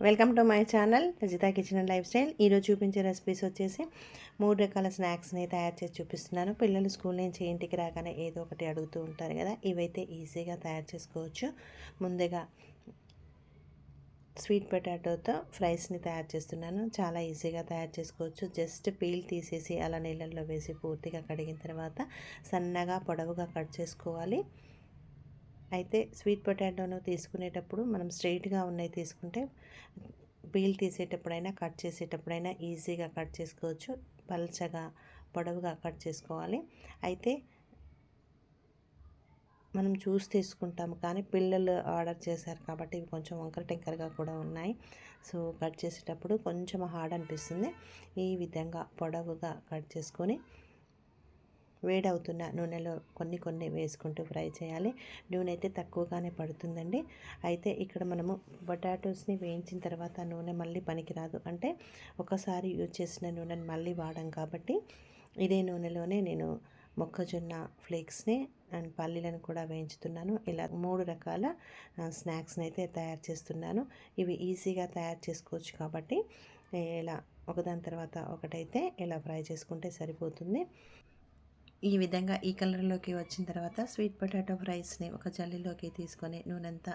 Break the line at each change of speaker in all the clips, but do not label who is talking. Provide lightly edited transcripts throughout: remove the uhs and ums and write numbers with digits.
Welcome to my channel Rajitha kitchen and life style. ఈరోజు చూపించే recipes వచ్చేసి 3 రకాల స్నాక్స్ని తయారు చేసి చూపిస్తున్నాను. పిల్లలు స్కూల్ నుంచి ఇంటికి రాగానే ఏదో ఒకటి అడుగుతూ ఉంటారు కదా, ఇవైతే ఈజీగా తయారు చేసుకోవచ్చు. ముందుగా స్వీట్ పొటాటోతో ఫ్రైస్ని తయారు చేస్తున్నాను. చాలా ఈజీగా తయారు చేసుకోవచ్చు. జస్ట్ పీల్ తీసేసి అలా నీళ్ళల్లో వేసి పూర్తిగా కడిగిన తర్వాత సన్నగా పొడవుగా కట్ చేసుకోవాలి. అయితే స్వీట్ పొటాటోను తీసుకునేటప్పుడు మనం స్ట్రైట్గా ఉన్నవి తీసుకుంటే పీల్ తీసేటప్పుడైనా కట్ చేసేటప్పుడైనా ఈజీగా కట్ చేసుకోవచ్చు. పల్చగా పొడవుగా కట్ చేసుకోవాలి. అయితే మనం చూసి తీసుకుంటాము, కానీ పిల్లలు ఆర్డర్ చేశారు కాబట్టి ఇవి కొంచెం వంకర టెంకరగా కూడా ఉన్నాయి. సో కట్ చేసేటప్పుడు కొంచెం హార్డ్ అనిపిస్తుంది. ఈ విధంగా పొడవుగా కట్ చేసుకొని వేడవుతున్న నూనెలో కొన్ని వేసుకుంటూ ఫ్రై చేయాలి. నూనె అయితే తక్కువగానే పడుతుందండి. అయితే ఇక్కడ మనము పొటాటోస్ని వేయించిన తర్వాత నూనె మళ్ళీ పనికిరాదు, అంటే ఒకసారి యూజ్ చేసిన నూనెని మళ్ళీ వాడాం కాబట్టి ఇదే నూనెలోనే నేను మొక్కజొన్న ఫ్లేక్స్ని అండ్ పల్లీలను కూడా వేయించుతున్నాను. ఇలా 3 రకాల స్నాక్స్ని అయితే తయారు చేస్తున్నాను. ఇవి ఈజీగా తయారు చేసుకోవచ్చు కాబట్టి ఇలా ఒకదాని తర్వాత ఒకటైతే ఇలా ఫ్రై చేసుకుంటే సరిపోతుంది. ఈ విధంగా ఈ కలర్లోకి వచ్చిన తర్వాత స్వీట్ పొటాటో ఫ్రైస్ని ఒక జల్లీలోకి తీసుకొని నూనెంతా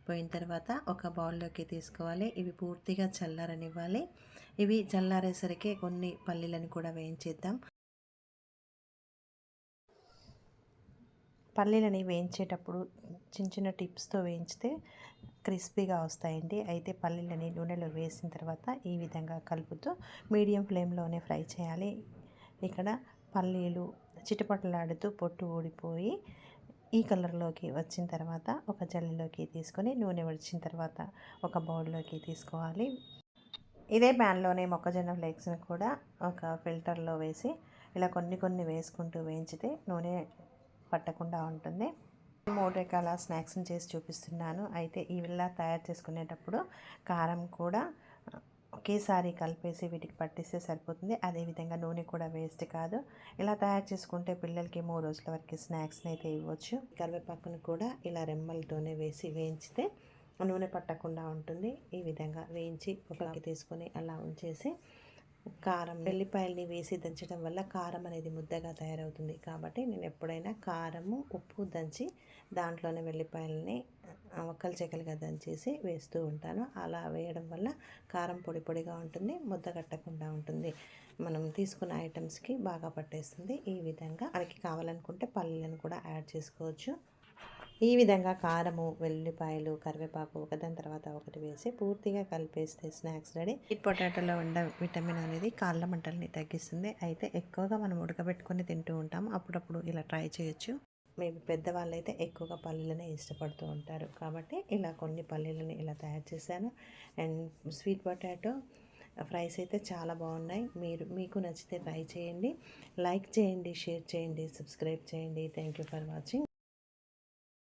పోయిన తర్వాత ఒక బౌల్లోకి తీసుకోవాలి. ఇవి పూర్తిగా చల్లారనివ్వాలి. ఇవి చల్లారేసరికి కొన్ని పల్లీలను కూడా వేయించేద్దాం. పల్లీలని వేయించేటప్పుడు చిన్న టిప్స్తో వేయించితే క్రిస్పీగా వస్తాయండి. అయితే పల్లీలని నూనెలో వేసిన తర్వాత ఈ విధంగా కలుపుతూ మీడియం ఫ్లేమ్లోనే ఫ్రై చేయాలి. ఇక్కడ పల్లీలు చిటపటలాడుతూ పొట్టు ఊడిపోయి ఈ కలర్లోకి వచ్చిన తర్వాత ఒక జల్లిలోకి తీసుకొని నూనె వచ్చిన తర్వాత ఒక బౌల్లోకి తీసుకోవాలి. ఇదే ప్యాన్లోనే మొక్కజొన్న ఫ్లేక్స్ని కూడా ఒక ఫిల్టర్లో వేసి ఇలా కొన్ని వేసుకుంటూ వేయించితే నూనె పట్టకుండా ఉంటుంది. 3 రకాల స్నాక్స్ని చేసి చూపిస్తున్నాను. అయితే ఇలా తయారు చేసుకునేటప్పుడు కారం కూడా ఒకేసారి కలిపేసి వీటికి పట్టిస్తే సరిపోతుంది. అదేవిధంగా నూనె కూడా వేస్ట్ కాదు. ఇలా తయారు చేసుకుంటే పిల్లలకి 3 రోజుల వరకు స్నాక్స్ని అయితే ఇవ్వచ్చు. కరివేపాకును కూడా ఇలా రెమ్మలతోనే వేసి వేయించితే నూనె పట్టకుండా ఉంటుంది. ఈ విధంగా వేయించి ఒకకి తీసుకొని అలా ఉంచేసి కారం వెల్లిపాయల్ని వేసి దంచడం వల్ల కారం అనేది ముద్దగా తయారవుతుంది. కాబట్టి నేను ఎప్పుడైనా కారము ఉప్పు దంచి దాంట్లోనే వెల్లిపాయలని ఒక్కలు చెక్కలుగా దంచేసి వేస్తూ ఉంటాను. అలా వేయడం వల్ల కారం పొడిగా ఉంటుంది, ముద్ద కట్టకుండా ఉంటుంది. మనం తీసుకున్న ఐటమ్స్కి బాగా పట్టేస్తుంది. ఈ విధంగా మనకి కావాలనుకుంటే పల్లీలను కూడా యాడ్ చేసుకోవచ్చు. ఈ విధంగా కారము, వెల్లిపాయలు, కరివేపాకు ఒకదాని తర్వాత ఒకటి వేసి పూర్తిగా కలిపేస్తే స్నాక్స్ రెడీ. స్వీట్ పొటాటోలో ఉండే విటమిన్ అనేది కాళ్ళ మంటల్ని తగ్గిస్తుంది. అయితే ఎక్కువగా మనం ఉడకబెట్టుకొని తింటూ ఉంటాము. అప్పుడప్పుడు ఇలా ట్రై చేయొచ్చు. మేబీ పెద్దవాళ్ళు అయితే ఎక్కువగా పల్లీలనే ఇష్టపడుతూ ఉంటారు. కాబట్టి ఇలా కొన్ని పల్లీలని ఇలా తయారు చేశాను. అండ్ స్వీట్ పొటాటో ఫ్రైస్ అయితే చాలా బాగున్నాయి. మీకు నచ్చితే ట్రై చేయండి. లైక్ చేయండి, షేర్ చేయండి, సబ్స్క్రైబ్ చేయండి. Thank you for watching.